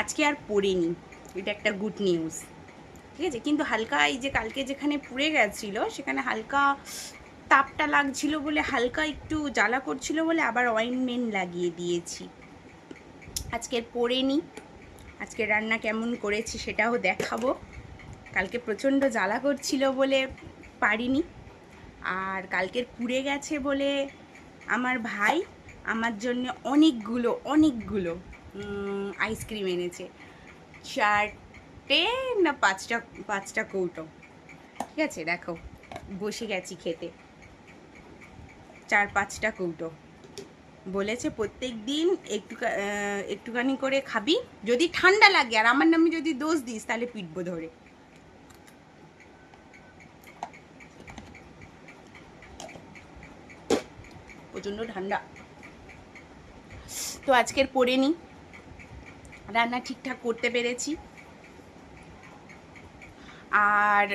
আজকে আর পড়িনি, এটা একটা গুড নিউজ। ঠিক আছে, কিন্তু হালকা এই যে কালকে যেখানে পুড়ে গেছিলো সেখানে হালকা তাপটা লাগছিল বলে, হালকা একটু জ্বালা করছিল বলে আবার অয়েনমেন্ট লাগিয়ে দিয়েছি। আজকের পড়েনি, আজকে রান্না কেমন করেছি সেটাও দেখাবো। কালকে প্রচণ্ড জ্বালা করছিল বলে পারিনি, আর কালকের পুড়ে গেছে বলে আমার ভাই আমার জন্য অনেকগুলো আইসক্রিম এনেছে। 4টে না 5টা কৌটো। ঠিক আছে, দেখো বসে গেছি খেতে। 4-5টা কৌটো বলেছে প্রত্যেক দিন একটুখানি করে খাবি, যদি ঠান্ডা লাগে আর আমার নামে যদি দোষ দিস তাহলে পিটবো ধরে। প্রচণ্ড ঠান্ডা, তো আজকের পড়েনি, রান্না ঠিকঠাক করতে পেরেছি। আর